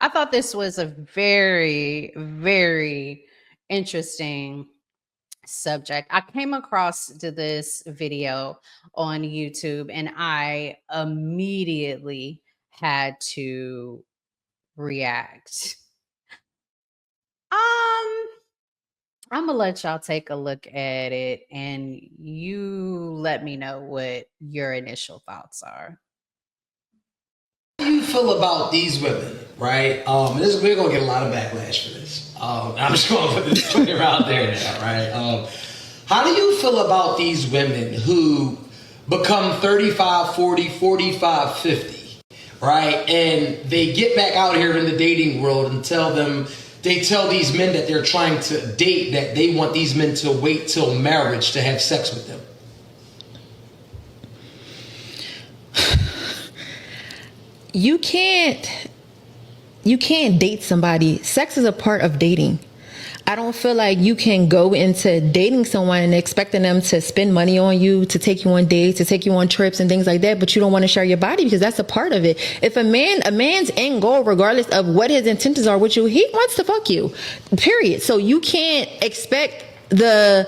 I thought this was a very, very interesting subject. I came across to this video on YouTube and I immediately had to react. Um, I'm gonna let y'all take a look at it and you let me know what your initial thoughts are. How do you feel about these women, right? We're gonna get a lot of backlash for this. I'm just gonna put this clear out there now, right? How do you feel about these women who become 35, 40, 45, 50, right? And they get back out here in the dating world and they tell these men that they're trying to date that they want these men to wait till marriage to have sex with them. You can't date somebody. Sex is a part of dating. I don't feel like you can go into dating someone and expecting them to spend money on you, to take you on dates, to take you on trips and things like that, but you don't want to share your body because that's a part of it. If a man's end goal, regardless of what his intentions are with you, he wants to fuck you, period. So you can't expect the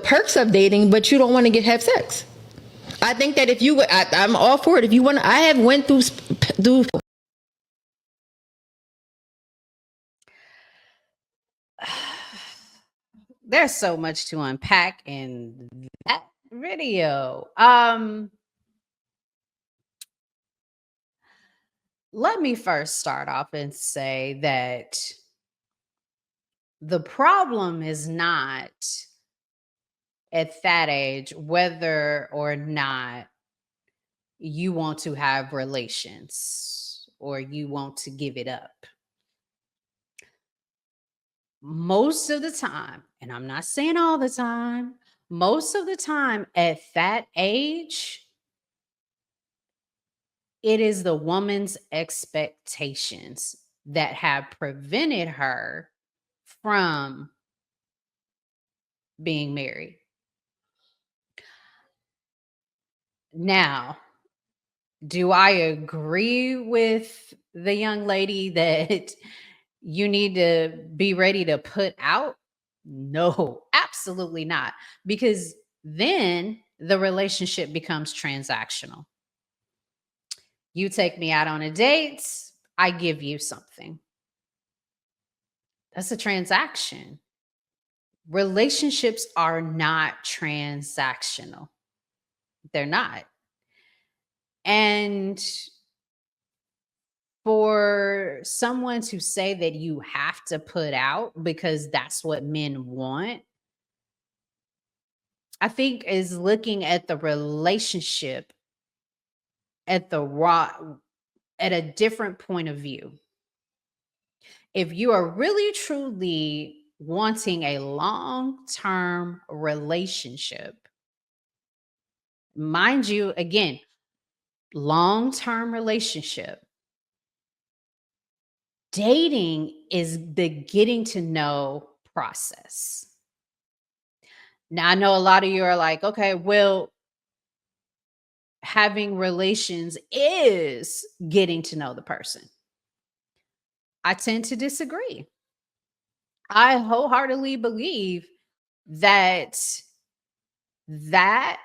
perks of dating, but you don't want to have sex. I think that I'm all for it. If you want, I have went through. There's so much to unpack in that video. Let me first start off and say that the problem is not at that age whether or not you want to have relations or you want to give it up. Most of the time, and I'm not saying all the time, most of the time at that age, it is the woman's expectations that have prevented her from being married. Now, do I agree with the young lady that you need to be ready to put out? No, absolutely not. Because then the relationship becomes transactional. You take me out on a date, I give you something. That's a transaction. Relationships are not transactional. They're not. And for someone to say that you have to put out because that's what men want, I think is looking at the relationship at at a different point of view. If you are really truly wanting a long-term relationship, mind you, again, long-term relationship, dating is the getting to know process. Now, I know a lot of you are like, okay, well, having relations is getting to know the person. I tend to disagree. I wholeheartedly believe that that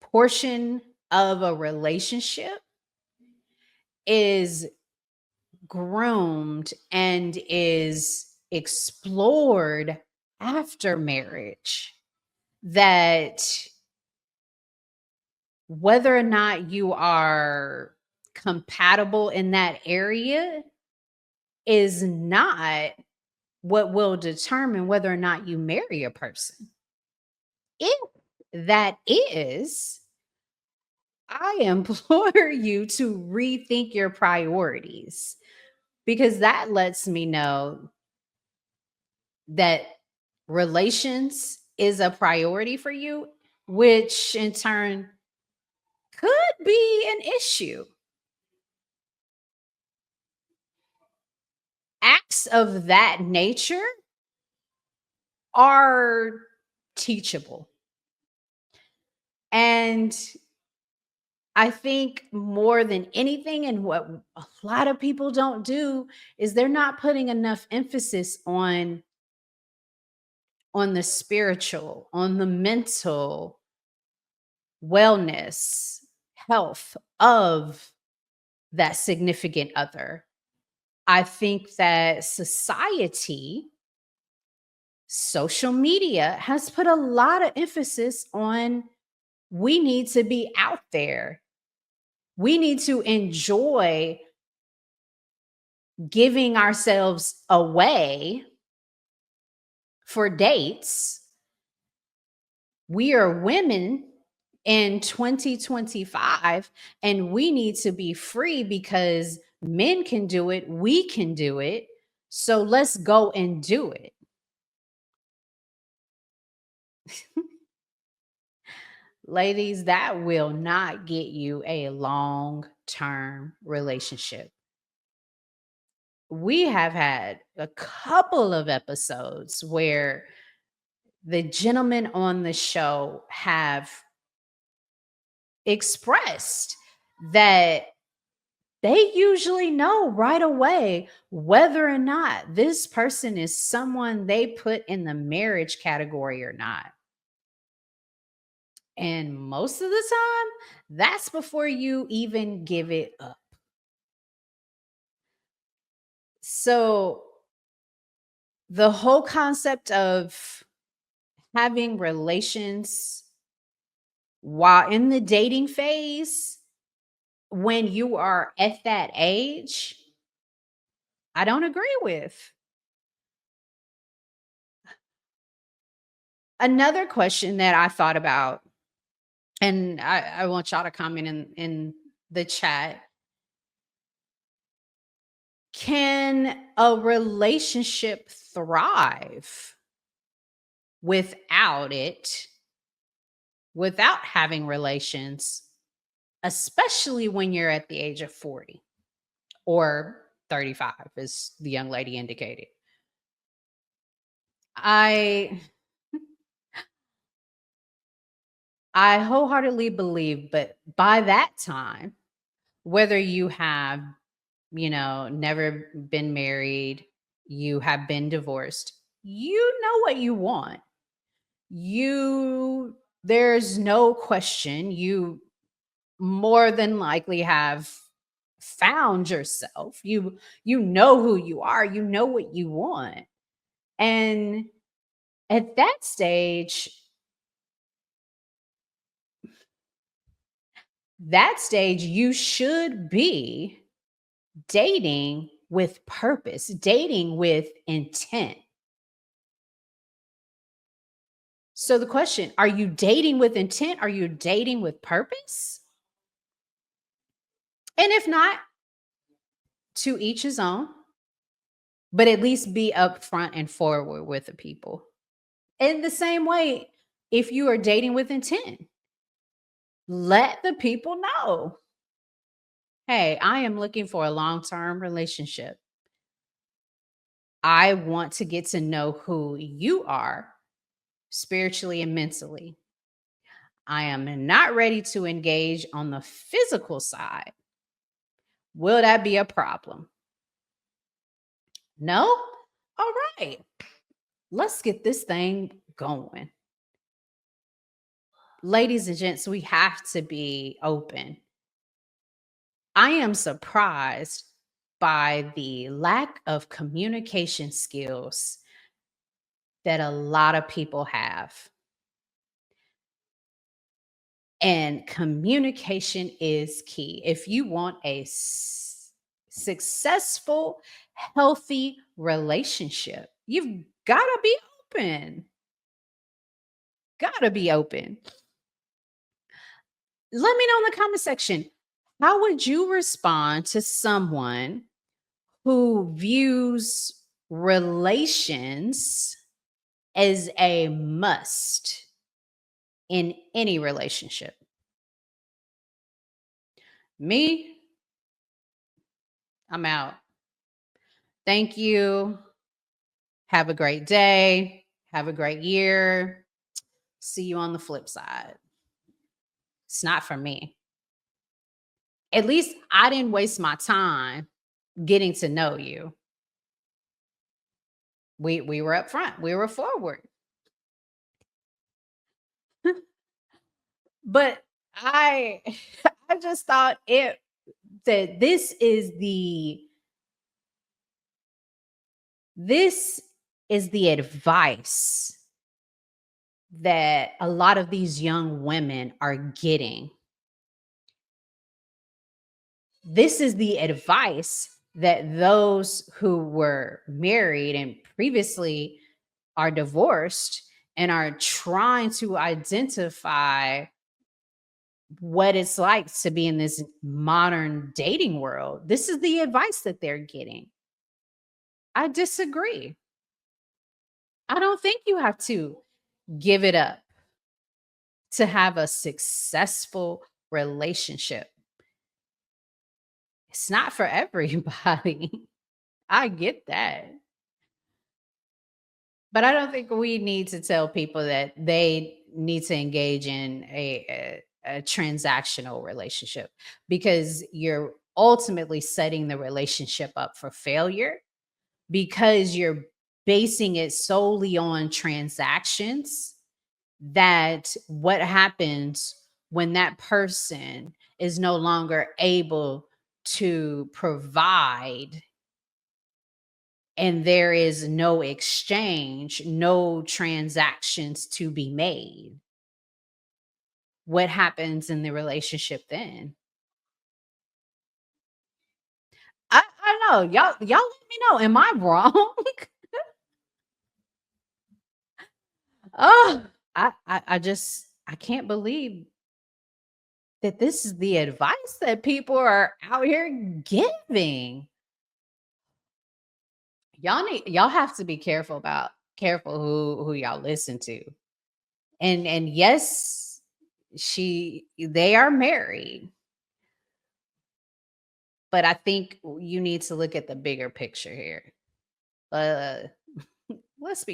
portion of a relationship is groomed and is explored after marriage. That whether or not you are compatible in that area is not what will determine whether or not you marry a person. If that is, I implore you to rethink your priorities because that lets me know that relations is a priority for you, which in turn could be an issue. Acts of that nature are teachable. And I think more than anything, and what a lot of people don't do, is they're not putting enough emphasis on the spiritual, on the mental wellness, health of that significant other. I think that society, social media has put a lot of emphasis on we need to be out there. We need to enjoy giving ourselves away for dates. We are women in 2025 and we need to be free because men can do it, we can do it. So let's go and do it. Ladies, that will not get you a long term relationship. We have had a couple of episodes where the gentlemen on the show have expressed that they usually know right away whether or not this person is someone they put in the marriage category or not. And most of the time, that's before you even give it up. So, the whole concept of having relations while in the dating phase, when you are at that age, I don't agree with. Another question that I thought about, and I want y'all to comment in the chat. Can a relationship thrive without it, without having relations, especially when you're at the age of 40 or 35, as the young lady indicated? I I wholeheartedly believe, but by that time, whether you have, never been married, you have been divorced, you know what you want. There's no question, you more than likely have found yourself. You know who you are, you know what you want. And at that stage you should be dating with purpose, dating with intent. So the question, are you dating with intent? Are you dating with purpose? And if not, to each his own, but at least be upfront and forward with the people. In the same way, if you are dating with intent, let the people know, hey, I am looking for a long term relationship. I want to get to know who you are spiritually and mentally. I am not ready to engage on the physical side. Will that be a problem? No? All right. Let's get this thing going. Ladies and gents, we have to be open. I am surprised by the lack of communication skills that a lot of people have. And communication is key. If you want a successful, healthy relationship, you've got to be open. Got to be open. Let me know in the comment section, how would you respond to someone who views relations as a must in any relationship? Me, I'm out. Thank you. Have a great day. Have a great year. See you on the flip side. It's not for me. At least I didn't waste my time getting to know you. We were up front. We were forward. But I I just thought it that this is the advice that a lot of these young women are getting. This is the advice that those who were married and previously are divorced and are trying to identify what it's like to be in this modern dating world. This is the advice that they're getting. I disagree. I don't think you have to give it up to have a successful relationship. It's not for everybody. I get that. But I don't think we need to tell people that they need to engage in a transactional relationship because you're ultimately setting the relationship up for failure because you're basing it solely on transactions. That what happens when that person is no longer able to provide and there is no exchange, no transactions to be made. What happens in the relationship then? I know. Y'all let me know. Am I wrong? Oh, I just I can't believe that this is the advice that people are out here giving. Y'all have to be careful who y'all listen to. And yes, they are married, but I think you need to look at the bigger picture here. Uh let's be